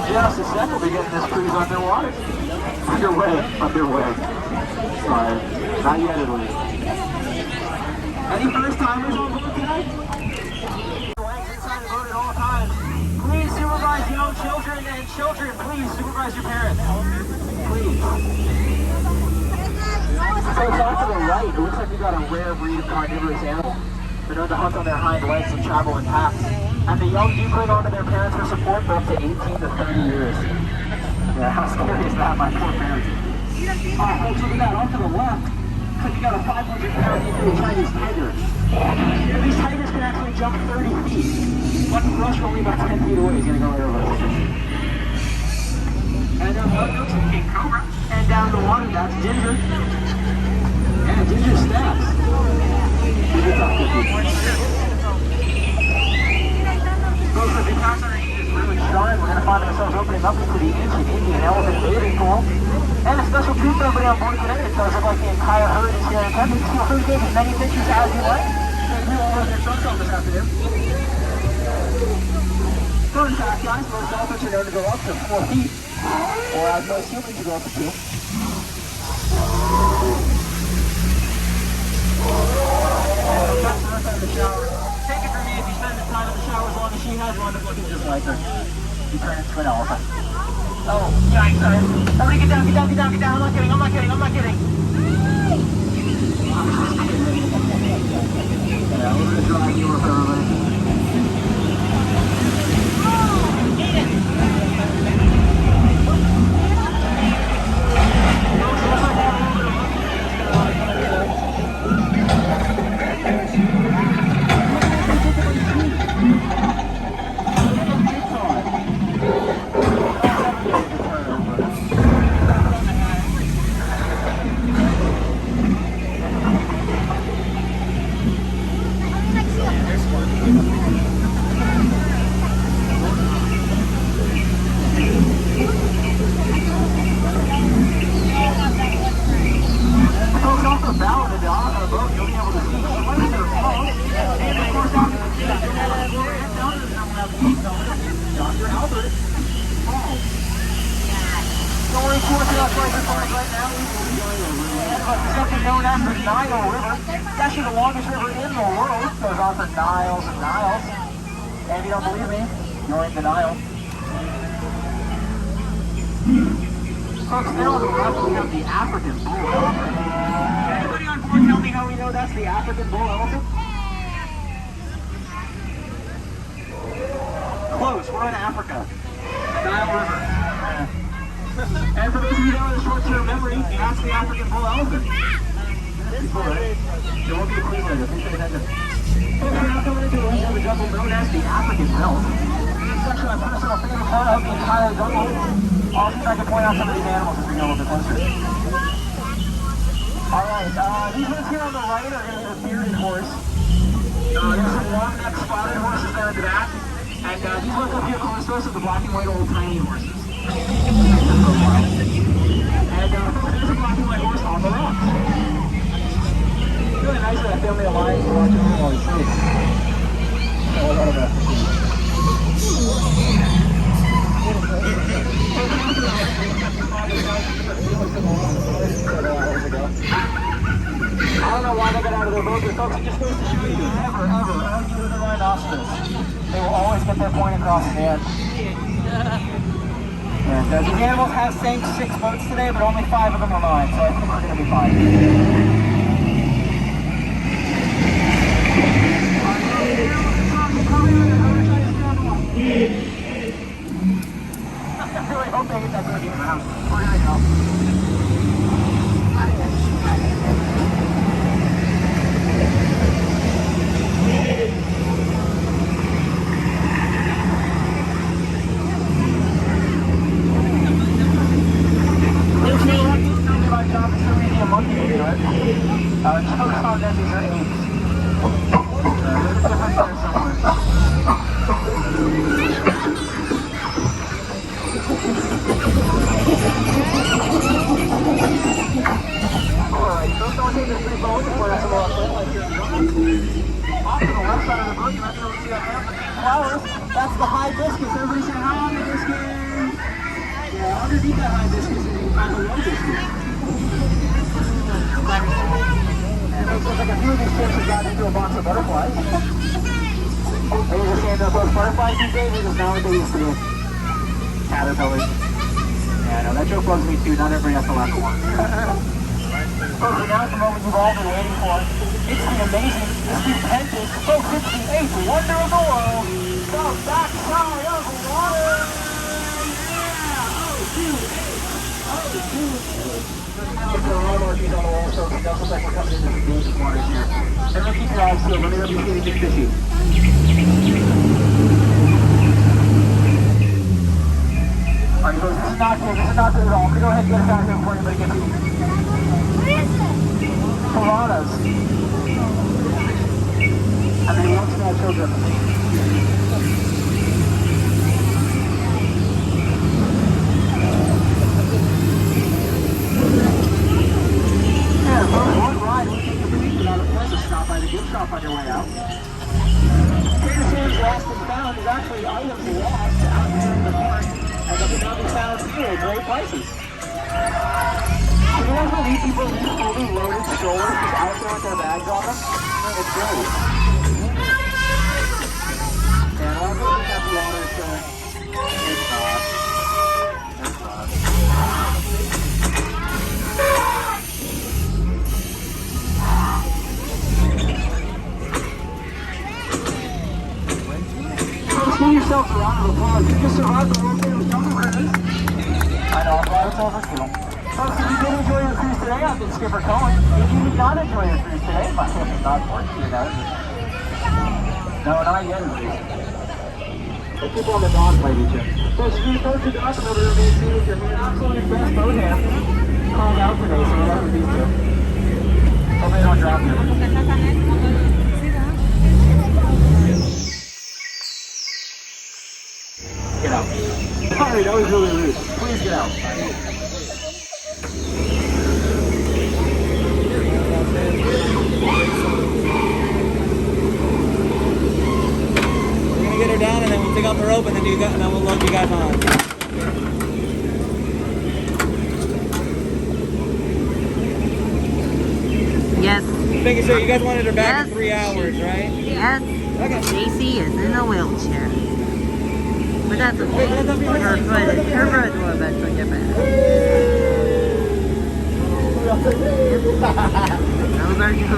just a second, we're getting this cruise underwater. Underway. Sorry, not yet at least. Any first timers on board tonight? Inside the boat at all times. Please supervise young children, and children, please supervise your parents. Please. So it's off to the right. It looks like we got a rare breed of carnivorous animal. They're known to hunt on their hind legs and travel in packs. And the young do cling onto their parents for support for up to 18 to 30 years. Yeah, how scary is that, my poor parents? Alright, folks, look at that. Off to the left, looks like you got a 500-pound Indian Chinese tiger. These tigers can actually jump 30 feet. One brush only about 10 feet away. He's going to go right over us. And there's one looks like King Cobra. And down the water, that's Ginger. Yeah, Ginger snaps. Folks, as we pass underneath this ruined shrine, we're going to find ourselves opening up into the ancient Indian elephant bathing pool. And a special treat for everybody on board today. It does look like the entire herd is here in attendance. Feel free to take as many pictures as you like. You all over your trucks on this afternoon. Fun fact, guys, most elephants are known to go up to 4 feet. Or as most humans, you go up to 2. The shower. Take it from me, if you spend the time in the shower as long as she has, you'll end up looking just like her. You turn into an elephant. Oh, yikes, sorry. Everybody get down, get down, get down, get down. I'm not kidding, I'm not kidding, I'm not kidding. Yeah, we're going to drive you with everybody. That's the hibiscus. Everybody say hi, hibiscus. underneath that hibiscus, you can find the lotus. And it looks like a few of these ships have gotten into a box of butterflies. Are you just saying that those butterflies these days are just not what they used to be? Caterpillars. Yeah, I know, that joke bugs me too. Not everybody has to laugh at once. Okay, now it's the moment you've all been waiting for. It's the amazing, stupendous, so 58th wonder of the world, the backside of water! Yeah! If there are markings on the wall, so it does look like we're coming into some dangerous waters here. Everyone keep your eyes sealed. Let me know if you see anything fishy. Alright, folks, this is not good. This is not good at all. I'm going to go ahead and get us out of here before anybody gets eaten. Piranhas. And they love small children. Yeah, folks, one ride will take you complete without a pleasure stop by the gift shop on your way out. Trader Lost and Found is actually items lost out here in the park, and they can now be found here at great prices. Can you guys believe people leave fully loaded strollers just out there with their bags on them? It's great. And I don't think that's a lot of insurance. It's not. It's not. Folks, give yourselves a round of applause. You just survived the World Famous Jungle Cruise. I know, I'm glad it's over too. Folks, if you did enjoy your cruise today, I've been Skipper Cohen. If you did not enjoy your cruise today, my ship is not working, you know. No, not yet at least. We'll keep on the dock, lady Jim. Folks, if you approach the dock, remember to remain seated with your hand absolutely best boat hand. Called out today, so we're with these two. Hope they don't drop you. Get out. Sorry, that was really rude. Please get out. We're gonna get her down and then we'll take off the rope and then we'll load you guys on. Yes. Making sure you guys wanted her back in 3 hours, right? Yes. Okay. Stacy is in a wheelchair. But that's okay. Her foot will eventually get back. Those are just